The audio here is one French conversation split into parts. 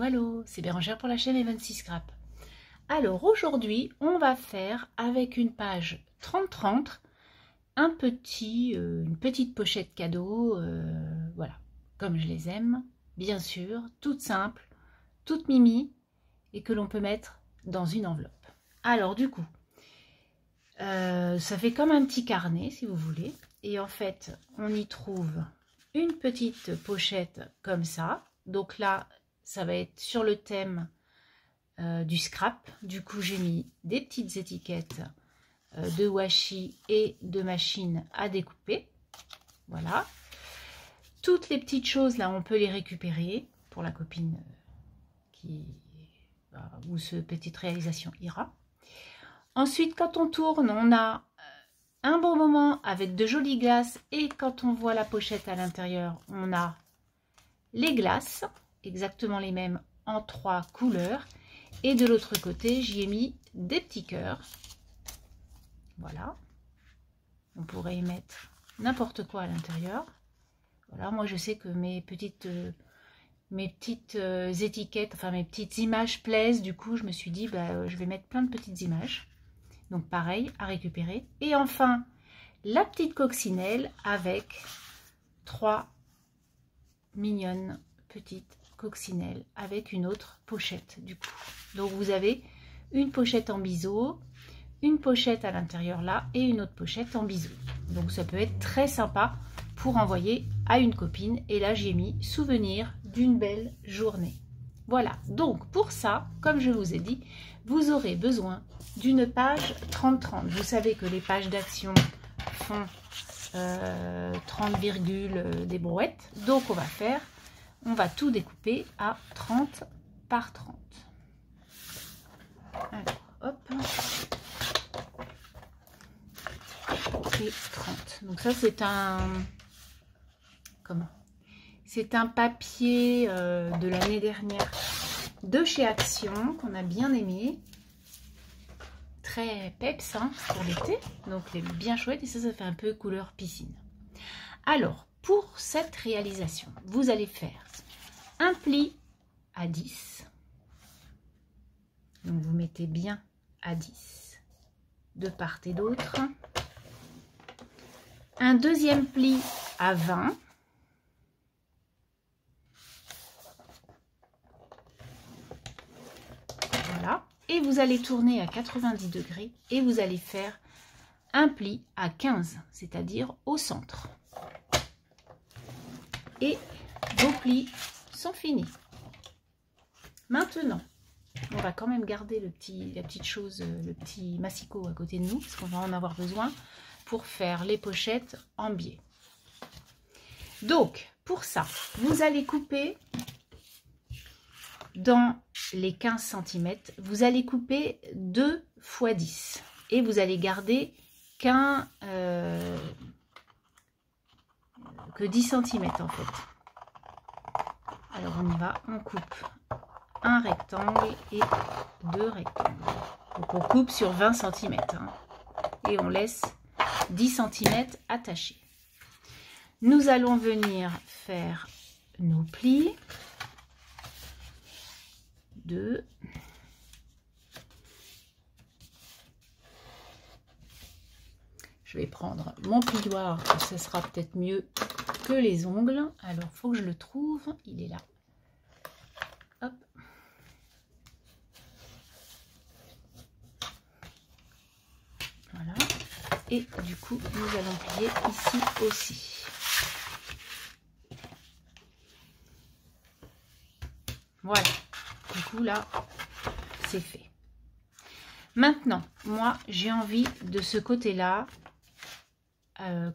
Allô, c'est Bérangère pour la chaîne Evan6 Scrap. Alors aujourd'hui, on va faire avec une page 30-30 une petite pochette cadeau, voilà, comme je les aime, bien sûr, toute simple, toute mimi et que l'on peut mettre dans une enveloppe. Alors du coup, ça fait comme un petit carnet si vous voulez, et en fait, on y trouve une petite pochette comme ça. Donc là, ça va être sur le thème du scrap. Du coup, j'ai mis des petites étiquettes de washi et de machine à découper. Voilà. Toutes les petites choses, là, on peut les récupérer pour la copine où ce petite réalisation ira. Ensuite, quand on tourne, on a un bon moment avec de jolies glaces. Et quand on voit la pochette à l'intérieur, on a les glaces, exactement les mêmes en 3 couleurs. Et de l'autre côté, j'y ai mis des petits cœurs. Voilà. On pourrait y mettre n'importe quoi à l'intérieur. Voilà, moi je sais que mes petites étiquettes, enfin mes petites images plaisent. Du coup, je me suis dit, je vais mettre plein de petites images. Donc pareil, à récupérer. Et enfin, la petite coccinelle avec 3 mignonnes petites coccinelles avec une autre pochette du coup. Donc vous avez une pochette en biseau, une pochette à l'intérieur là et une autre pochette en biseau. Donc ça peut être très sympa pour envoyer à une copine. Et là j'ai mis souvenir d'une belle journée. Voilà, donc pour ça, comme je vous ai dit, vous aurez besoin d'une page 30-30. Vous savez que les pages d'action font 30 virgules des brouettes. Donc on va tout découper à 30 par 30. Alors, hop. Et 30. Donc ça c'est c'est un papier de l'année dernière de chez Action qu'on a bien aimé. Très peps hein, pour l'été. Donc il est bien chouette et ça fait un peu couleur piscine. Alors, pour cette réalisation, vous allez faire un pli à 10. Donc vous mettez bien à 10 de part et d'autre. Un deuxième pli à 20. Voilà. Et vous allez tourner à 90 degrés et vous allez faire un pli à 15, c'est-à-dire au centre. Et vos plis sont finis. Maintenant, on va quand même garder la petite chose, le petit massicot à côté de nous, parce qu'on va en avoir besoin pour faire les pochettes en biais. Donc, pour ça, vous allez couper dans les 15 cm, vous allez couper 2 x 10 et vous allez garder que 10 cm en fait. Alors on y va, on coupe un rectangle et 2 rectangles. Donc on coupe sur 20 cm hein, et on laisse 10 cm attachés. Nous allons venir faire nos plis. 2. Je vais prendre mon plioir, ce sera peut-être mieux que les ongles. Alors, il faut que je le trouve. Il est là. Hop. Voilà. Et du coup, nous allons plier ici aussi. Voilà. Du coup, là, c'est fait. Maintenant, moi, j'ai envie de ce côté-là,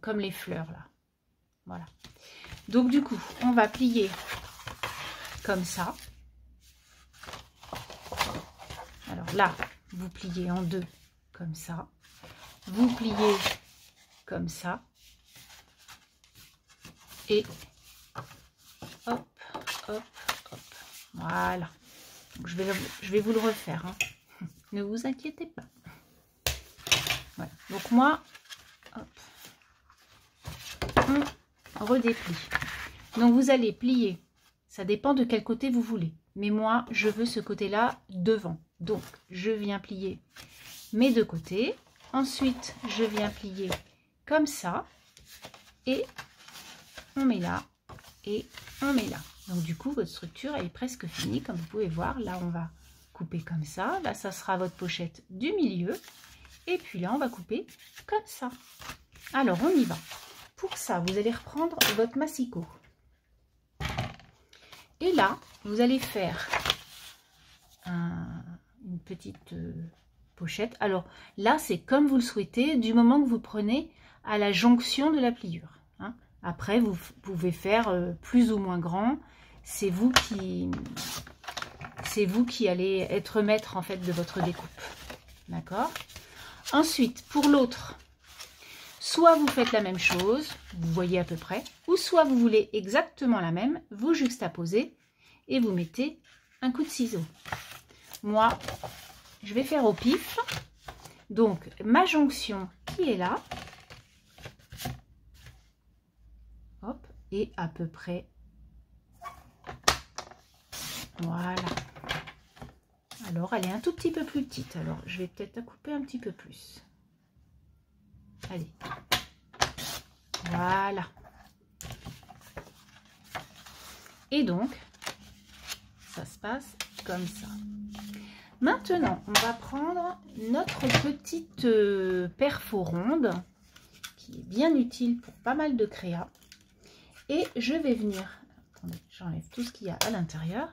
comme les fleurs, là. Voilà. Donc, du coup, on va plier comme ça. Alors là, vous pliez en deux, comme ça. Vous pliez comme ça. Et hop, hop, hop. Voilà. Donc, je vais vous le refaire. Hein. Ne vous inquiétez pas. Voilà. Donc moi, hop, on redéplie. Donc vous allez plier. Ça dépend de quel côté vous voulez. Mais moi, je veux ce côté-là devant. Donc, je viens plier mes deux côtés. Ensuite, je viens plier comme ça. Et on met là. Et on met là. Donc, du coup, votre structure, elle est presque finie. Comme vous pouvez voir, là, on va couper comme ça. Là, ça sera votre pochette du milieu. Et puis là, on va couper comme ça. Alors, on y va. Pour ça, vous allez reprendre votre massicot. Et là, vous allez faire une petite pochette. Alors là, c'est comme vous le souhaitez, du moment que vous prenez à la jonction de la pliure. Hein. Après, vous pouvez faire plus ou moins grand. C'est vous qui allez être maître en fait de votre découpe. D'accord? Ensuite, pour l'autre, soit vous faites la même chose, vous voyez à peu près, ou soit vous voulez exactement la même, vous juxtaposez et vous mettez un coup de ciseau. Moi, je vais faire au pif. Donc, ma jonction qui est là, hop, et à peu près, voilà. Alors, elle est un tout petit peu plus petite, alors je vais peut-être la couper un petit peu plus. Allez, voilà. Et donc, ça se passe comme ça. Maintenant, on va prendre notre petite perfo ronde, qui est bien utile pour pas mal de créa. Et je vais venir, attendez, j'enlève tout ce qu'il y a à l'intérieur.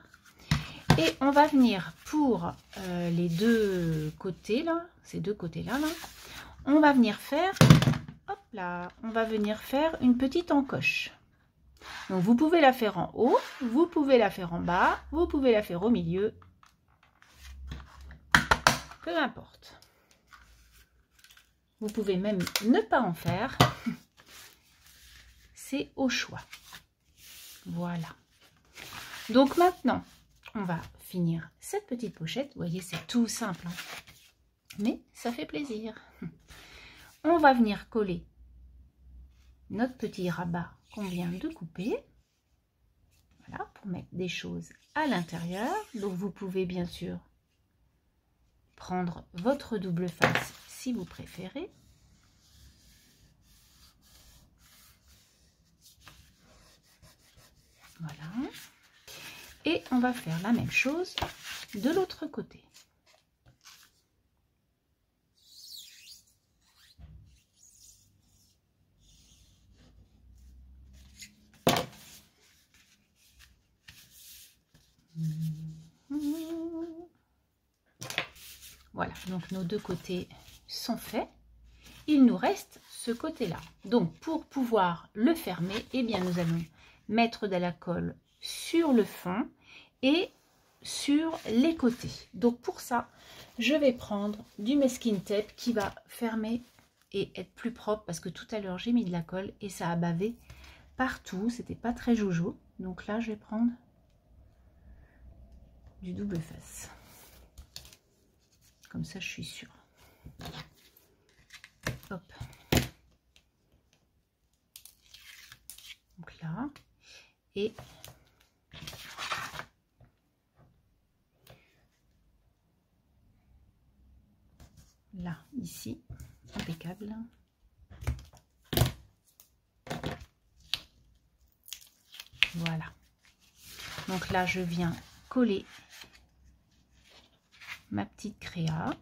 Et on va venir pour les deux côtés, là, ces deux côtés-là, là, on va venir faire, hop là, on va venir faire une petite encoche. Donc vous pouvez la faire en haut, vous pouvez la faire en bas, vous pouvez la faire au milieu, peu importe. Vous pouvez même ne pas en faire, c'est au choix. Voilà. Donc maintenant, on va finir cette petite pochette. Vous voyez, c'est tout simple, hein, mais ça fait plaisir. On va venir coller notre petit rabat qu'on vient de couper. Voilà, pour mettre des choses à l'intérieur. Donc vous pouvez bien sûr prendre votre double face si vous préférez. Voilà. Et on va faire la même chose de l'autre côté. Voilà, donc nos deux côtés sont faits. Il nous reste ce côté-là. Donc, pour pouvoir le fermer, eh bien, nous allons mettre de la colle sur le fond et sur les côtés. Donc, pour ça, je vais prendre du masking tape qui va fermer et être plus propre parce que tout à l'heure, j'ai mis de la colle et ça a bavé partout. C'était pas très jojo. Donc là, je vais prendre du double face. Comme ça, je suis sûre. Hop. Donc là. Et là, ici. Impeccable. Voilà. Donc là, je viens coller ma petite créa.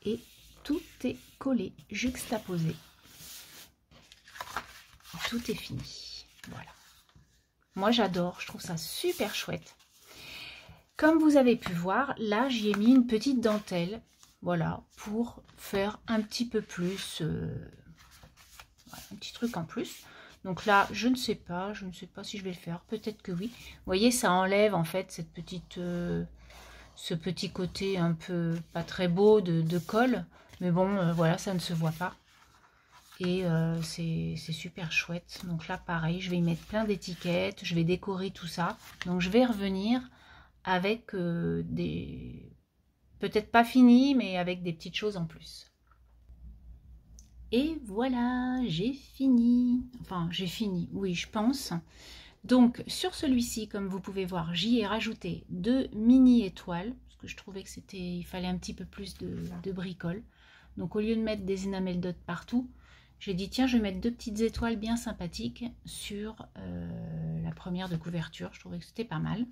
Et tout est collé, juxtaposé. Tout est fini. Voilà. Moi, j'adore. Je trouve ça super chouette. Comme vous avez pu voir, là, j'y ai mis une petite dentelle. Voilà, pour faire un petit peu plus... voilà, un petit truc en plus. Donc là, je ne sais pas si je vais le faire. Peut-être que oui. Vous voyez, ça enlève en fait cette petite... ce petit côté un peu pas très beau de colle, mais bon, voilà, ça ne se voit pas. Et c'est super chouette. Donc là, pareil, je vais y mettre plein d'étiquettes, je vais décorer tout ça. Donc je vais revenir avec des... peut-être pas fini, mais avec des petites choses en plus. Et voilà, j'ai fini. Enfin, j'ai fini, oui, je pense. Donc sur celui-ci, comme vous pouvez voir, j'y ai rajouté 2 mini étoiles, parce que je trouvais que il fallait un petit peu plus de bricole. Donc au lieu de mettre des enamel dots partout, j'ai dit tiens, je vais mettre 2 petites étoiles bien sympathiques sur la première de couverture. Je trouvais que c'était pas mal.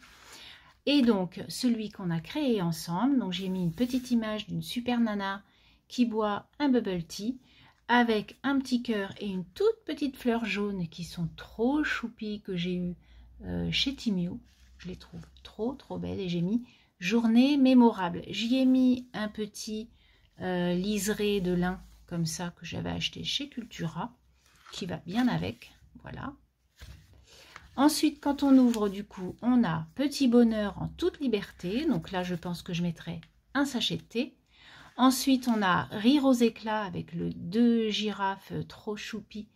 Et donc celui qu'on a créé ensemble, donc j'ai mis une petite image d'une super nana qui boit un bubble tea avec un petit cœur et une toute petite fleur jaune qui sont trop choupies, que j'ai eu chez Timiu. Je les trouve trop belles, et j'ai mis journée mémorable. J'y ai mis un petit liseré de lin comme ça que j'avais acheté chez Cultura, qui va bien avec, voilà. Ensuite, quand on ouvre, du coup, on a Petit Bonheur en toute liberté. Donc là, je pense que je mettrai un sachet de thé. Ensuite, on a Rire aux éclats avec le 2 girafes trop choupies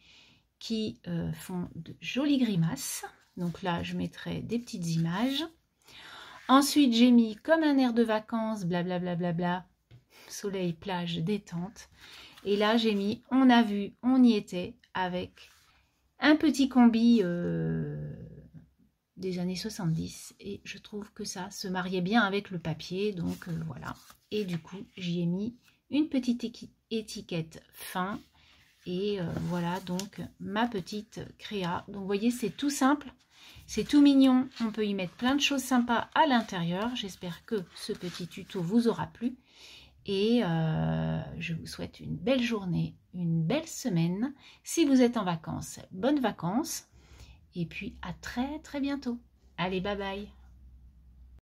qui font de jolies grimaces. Donc là, je mettrai des petites images. Ensuite, j'ai mis Comme un air de vacances, blablabla, bla, bla, bla, soleil, plage, détente. Et là, j'ai mis On a vu, on y était avec un petit combi des années 70. Et je trouve que ça se mariait bien avec le papier. Donc voilà. Et du coup, j'y ai mis une petite étiquette fin. Et voilà donc ma petite créa. Donc vous voyez, c'est tout simple. C'est tout mignon. On peut y mettre plein de choses sympas à l'intérieur. J'espère que ce petit tuto vous aura plu. Et je vous souhaite une belle journée, une belle semaine. Si vous êtes en vacances, bonnes vacances. Et puis à très bientôt. Allez, bye bye.